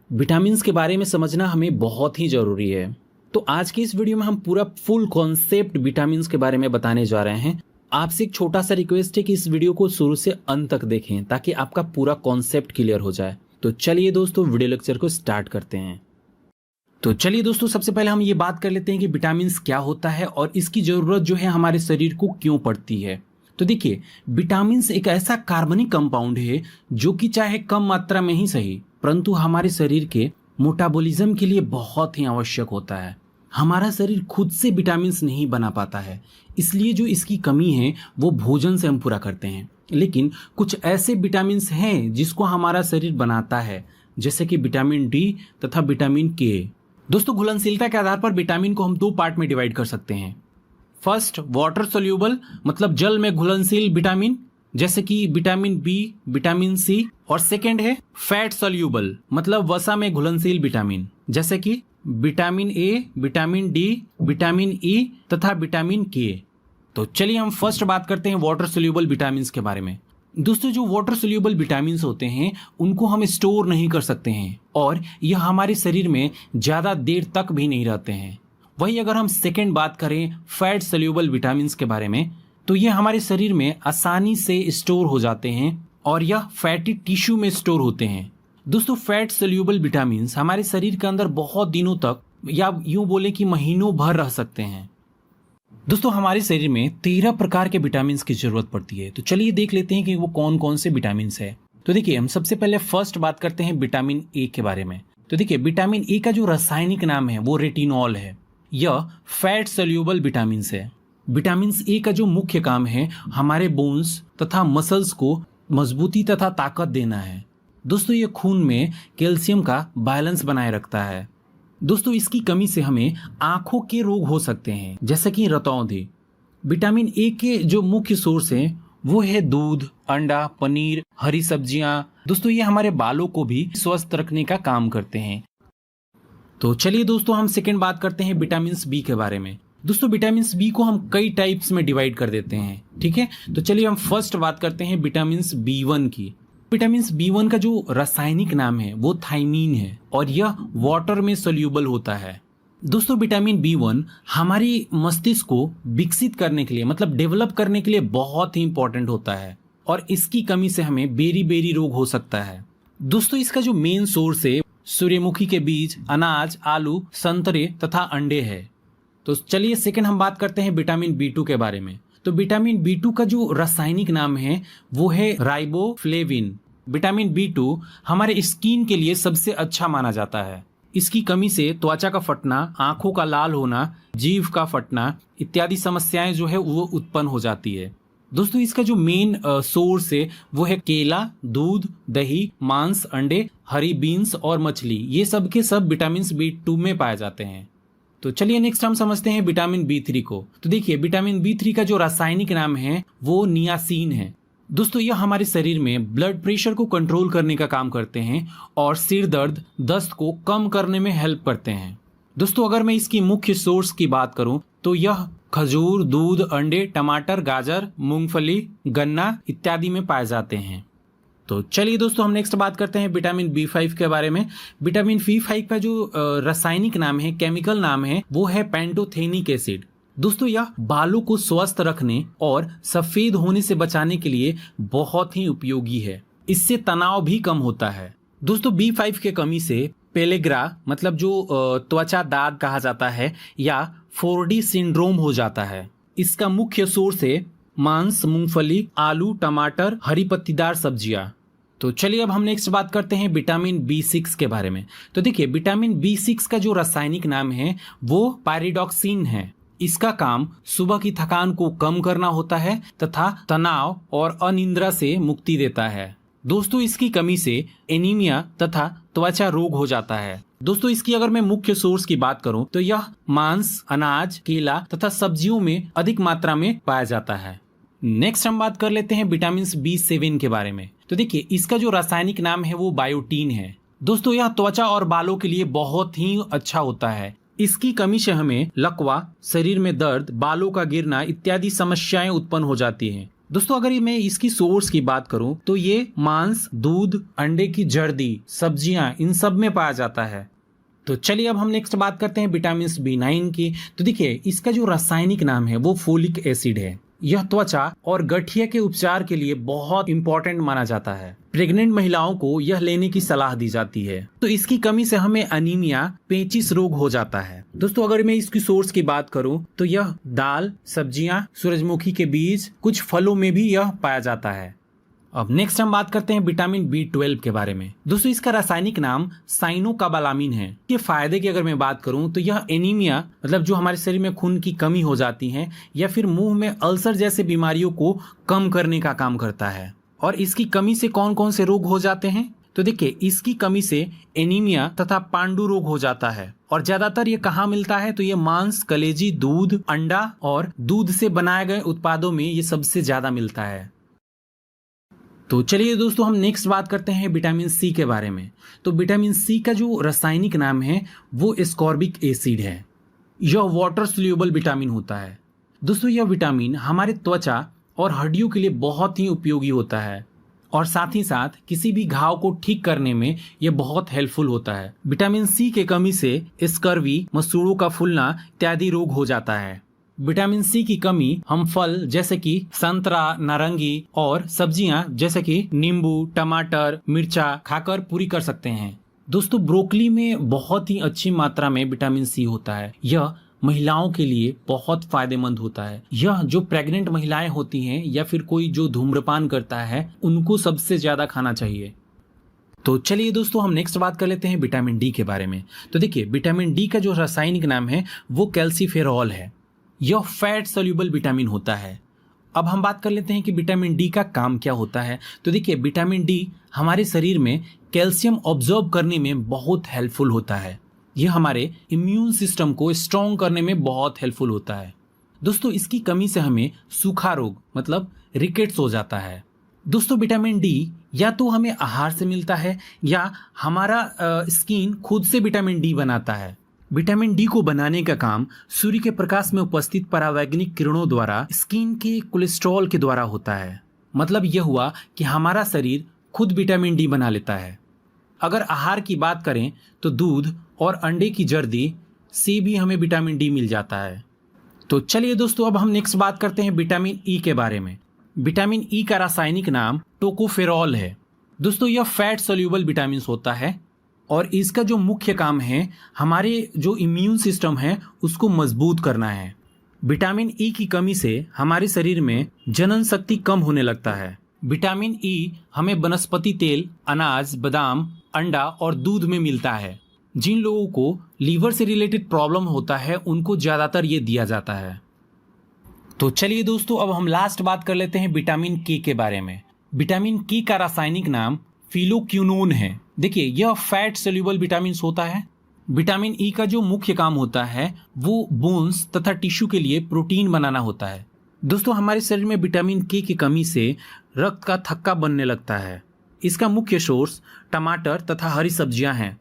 Vitamin के बारे में समझना हमें बहुत ही ज़रूरी है। तो आज की इस वीडियो में हम पूरा फुल कॉन्सेप्ट विटामिन के बारे में बताने जा रहे हैं। आपसे एक छोटा सा रिक्वेस्ट है कि इस वीडियो को शुरू से अंत तक देखें ताकि आपका पूरा कॉन्सेप्ट क्लियर हो जाए। तो चलिए दोस्तों, वीडियो लेक्चर को स्टार्ट करते हैं। तो चलिए दोस्तों, सबसे पहले हम ये बात कर लेते हैं कि विटामिन क्या होता है और इसकी ज़रूरत जो है हमारे शरीर को क्यों पड़ती है। तो देखिए, विटामिन एक ऐसा कार्बनिक कंपाउंड है जो कि चाहे कम मात्रा में ही सही, परंतु हमारे शरीर के मेटाबॉलिज्म के लिए बहुत ही आवश्यक होता है। हमारा शरीर खुद से विटामिन नहीं बना पाता है, इसलिए जो इसकी कमी है वो भोजन से हम पूरा करते हैं। लेकिन कुछ ऐसे विटामिन हैं जिसको हमारा शरीर बनाता है, जैसे कि विटामिन डी तथा विटामिन के। दोस्तों, घुलनशीलता के आधार पर विटामिन को हम दो पार्ट में डिवाइड कर सकते हैं। फर्स्ट, वाटर सोल्यूबल मतलब जल में घुलनशील विटामिन, जैसे कि विटामिन बी, विटामिन सी। और सेकेंड है फैट सोल्यूबल मतलब वसा में घुलनशील विटामिन, जैसे कि vitamin A, vitamin D, vitamin E तथा विटामिन के। तो चलिए हम फर्स्ट बात करते हैं वाटर सोल्यूबल विटामिन के बारे में। दोस्तों, जो वाटर सोल्यूबल विटामिन होते हैं उनको हम स्टोर नहीं कर सकते हैं और यह हमारे शरीर में ज़्यादा देर तक भी नहीं रहते हैं। वही अगर हम सेकेंड बात करें फैट सोल्यूबल विटामिन के बारे में, तो ये हमारे शरीर में आसानी से स्टोर हो जाते हैं और यह फैटी टिश्यू में स्टोर होते हैं। दोस्तों, फैट सोल्यूबल विटामिन हमारे शरीर के अंदर बहुत दिनों तक या यूं बोले कि महीनों भर रह सकते हैं। दोस्तों, हमारे शरीर में 13 प्रकार के विटामिन की जरूरत पड़ती है। तो चलिए देख लेते हैं कि वो कौन कौन से विटामिन है। तो देखिए, हम सबसे पहले फर्स्ट बात करते हैं विटामिन ए के बारे में। तो देखिए, विटामिन ए का जो रासायनिक नाम है वो रेटिनॉल है। यह फैट सोल्यूबल विटामिन है। विटामिन ए का जो मुख्य काम है हमारे बोन्स तथा मसल्स को मजबूती तथा ताकत देना है। दोस्तों, ये खून में कैल्शियम का बैलेंस बनाए रखता है। दोस्तों, इसकी कमी से हमें आंखों के रोग हो सकते हैं, जैसे कि रतौंधी। विटामिन ए के जो मुख्य सोर्स हैं वो है दूध, अंडा, पनीर, हरी सब्जियां। दोस्तों, ये हमारे बालों को भी स्वस्थ रखने का काम करते हैं। तो चलिए दोस्तों, हम सेकेंड बात करते हैं विटामिन बी के बारे में। दोस्तों, विटामिन बी को हम कई टाइप्स में डिवाइड कर देते हैं, ठीक है। तो चलिए हम फर्स्ट बात करते हैं विटामिन B1 की। विटामिन B1 का जो रासायनिक नाम है वो थायमीन है और यह वाटर में सोल्यूबल होता है। दोस्तों, विटामिन B1 हमारी मस्तिष्क को विकसित करने के लिए मतलब डेवलप करने के लिए बहुत ही इंपॉर्टेंट होता है और इसकी कमी से हमें बेरी बेरी रोग हो सकता है। दोस्तों, इसका जो मेन सोर्स है सूर्यमुखी के बीज, अनाज, आलू, संतरे तथा अंडे है। तो चलिए सेकंड हम बात करते हैं विटामिन B2 के बारे में। तो विटामिन B2 का जो रासायनिक नाम है वो है राइबोफ्लेविन। विटामिन B2 हमारे स्किन के लिए सबसे अच्छा माना जाता है। इसकी कमी से त्वचा का फटना, आंखों का लाल होना, जीभ का फटना इत्यादि समस्याएं जो है वो उत्पन्न हो जाती है। दोस्तों, इसका जो मेन सोर्स है वो है केला, दूध, दही, मांस, अंडे, हरी बीन्स और मछली। ये सब के सब विटामिन B2 में पाए जाते हैं। तो चलिए नेक्स्ट हम समझते हैं विटामिन B3 को। तो देखिए, विटामिन B3 का जो रासायनिक नाम है वो नियासिन है। दोस्तों, यह हमारे शरीर में ब्लड प्रेशर को कंट्रोल करने का काम करते हैं और सिर दर्द, दस्त को कम करने में हेल्प करते हैं। दोस्तों, अगर मैं इसकी मुख्य सोर्स की बात करूं तो यह खजूर, दूध, अंडे, टमाटर, गाजर, मूंगफली, गन्ना इत्यादि में पाए जाते हैं। तो चलिए दोस्तों, हम नेक्स्ट बात करते हैं विटामिन B5 के बारे में। विटामिन B5 का जो रासायनिक नाम है, केमिकल नाम है, वो है पेंटोथेनिक एसिड। दोस्तों, यह बालों को स्वस्थ रखने और सफेद होने से बचाने के लिए बहुत ही उपयोगी है। इससे तनाव भी कम होता है। दोस्तों, B5 के कमी से पेलेग्रा मतलब जो त्वचा दाग कहा जाता है या 4D सिंड्रोम हो जाता है। इसका मुख्य सोर्स है मांस, मूंगफली, आलू, टमाटर, हरी पत्तीदार सब्जियां। तो चलिए अब हम नेक्स्ट बात करते हैं विटामिन B6 के बारे में। तो देखिए, विटामिन B6 का जो रासायनिक नाम है वो पायरिडॉक्सिन है। इसका काम सुबह की थकान को कम करना होता है तथा तनाव और अनिद्रा से मुक्ति देता है। दोस्तों, इसकी कमी से एनीमिया तथा त्वचा रोग हो जाता है। दोस्तों, इसकी अगर मैं मुख्य सोर्स की बात करूं तो यह मांस, अनाज, केला तथा सब्जियों में अधिक मात्रा में पाया जाता है। नेक्स्ट हम बात कर लेते हैं विटामिन B7 के बारे में। तो देखिए, इसका जो रासायनिक नाम है वो बायोटीन है। दोस्तों, यह त्वचा और बालों के लिए बहुत ही अच्छा होता है। इसकी कमी से हमें लकवा, शरीर में दर्द, बालों का गिरना इत्यादि समस्याएं उत्पन्न हो जाती हैं। दोस्तों अगर मैं इसकी सोर्स की बात करूं तो ये मांस, दूध, अंडे की जर्दी, सब्जियां, इन सब में पाया जाता है। तो चलिए अब हम नेक्स्ट बात करते हैं विटामिन B9 की। तो देखिए इसका जो रासायनिक नाम है वो फोलिक एसिड है। यह त्वचा और गठिया के उपचार के लिए बहुत इंपॉर्टेंट माना जाता है। प्रेग्नेंट महिलाओं को यह लेने की सलाह दी जाती है। तो इसकी कमी से हमें अनीमिया, पेचिश रोग हो जाता है। दोस्तों अगर मैं इसकी सोर्स की बात करूं तो यह दाल, सब्जियां, सूरजमुखी के बीज, कुछ फलों में भी यह पाया जाता है। अब नेक्स्ट हम बात करते हैं विटामिन B12 के बारे में। दोस्तों इसका रासायनिक नाम साइनोकाबालामिन है। ये फायदे की अगर मैं बात करूं तो यह एनीमिया, मतलब जो हमारे शरीर में खून की कमी हो जाती है या फिर मुंह में अल्सर जैसे बीमारियों को कम करने का काम करता है। और इसकी कमी से कौन कौन से रोग हो जाते हैं? तो देखिए इसकी कमी से एनीमिया तथा पांडु रोग हो जाता है। और ज्यादातर ये कहाँ मिलता है? तो ये मांस, कलेजी, दूध, अंडा और दूध से बनाए गए उत्पादों में ये सबसे ज्यादा मिलता है। तो चलिए दोस्तों हम नेक्स्ट बात करते हैं विटामिन C के बारे में। तो विटामिन C का जो रासायनिक नाम है वो एस्कॉर्बिक एसिड है। यह वाटर सोल्यूबल विटामिन होता है। दोस्तों यह विटामिन हमारे त्वचा और हड्डियों के लिए बहुत ही उपयोगी होता है और साथ ही साथ किसी भी घाव को ठीक करने में यह बहुत हेल्पफुल होता है। विटामिन C के कमी से स्कर्वी, मसूड़ों का फूलना इत्यादि रोग हो जाता है। विटामिन C की कमी हम फल जैसे कि संतरा, नारंगी और सब्जियां जैसे कि नींबू, टमाटर, मिर्चा खाकर पूरी कर सकते हैं। दोस्तों ब्रोकली में बहुत ही अच्छी मात्रा में विटामिन C होता है। यह महिलाओं के लिए बहुत फायदेमंद होता है। यह जो प्रेग्नेंट महिलाएं होती हैं या फिर कोई जो धूम्रपान करता है उनको सबसे ज्यादा खाना चाहिए। तो चलिए दोस्तों हम नेक्स्ट बात कर लेते हैं विटामिन D के बारे में। तो देखिए विटामिन D का जो रासायनिक नाम है वो कैल्सीफेरॉल है। यह फैट सोल्यूबल विटामिन होता है। अब हम बात कर लेते हैं कि विटामिन D का काम क्या होता है। तो देखिए विटामिन D हमारे शरीर में कैल्शियम ऑब्जॉर्ब करने में बहुत हेल्पफुल होता है। यह हमारे इम्यून सिस्टम को स्ट्रॉन्ग करने में बहुत हेल्पफुल होता है। दोस्तों इसकी कमी से हमें सूखा रोग मतलब रिकेट्स हो जाता है। दोस्तों विटामिन D या तो हमें आहार से मिलता है या हमारा स्किन खुद से विटामिन D बनाता है। विटामिन D को बनाने का काम सूर्य के प्रकाश में उपस्थित परावैंगनिक किरणों द्वारा स्किन के कोलेस्ट्रॉल के द्वारा होता है। मतलब यह हुआ कि हमारा शरीर खुद विटामिन D बना लेता है। अगर आहार की बात करें तो दूध और अंडे की जर्दी से भी हमें विटामिन D मिल जाता है। तो चलिए दोस्तों अब हम नेक्स्ट बात करते हैं विटामिन E के बारे में। विटामिन E का रासायनिक नाम टोकोफेरॉल है। दोस्तों यह फैट सोल्यूबल विटामिन होता है और इसका जो मुख्य काम है हमारे जो इम्यून सिस्टम है उसको मजबूत करना है। विटामिन E की कमी से हमारे शरीर में जनन शक्ति कम होने लगता है। विटामिन E हमें वनस्पति तेल, अनाज, बादाम, अंडा और दूध में मिलता है। जिन लोगों को लीवर से रिलेटेड प्रॉब्लम होता है उनको ज्यादातर ये दिया जाता है। तो चलिए दोस्तों अब हम लास्ट बात कर लेते हैं विटामिन K के बारे में। विटामिन K का रासायनिक नाम फिलोक्विनोन है। देखिए यह फैट सोल्यूबल विटामिन होता है। विटामिन E का जो मुख्य काम होता है वो बोन्स तथा टिश्यू के लिए प्रोटीन बनाना होता है। दोस्तों हमारे शरीर में विटामिन K की कमी से रक्त का थक्का बनने लगता है। इसका मुख्य सोर्स टमाटर तथा हरी सब्जियां हैं।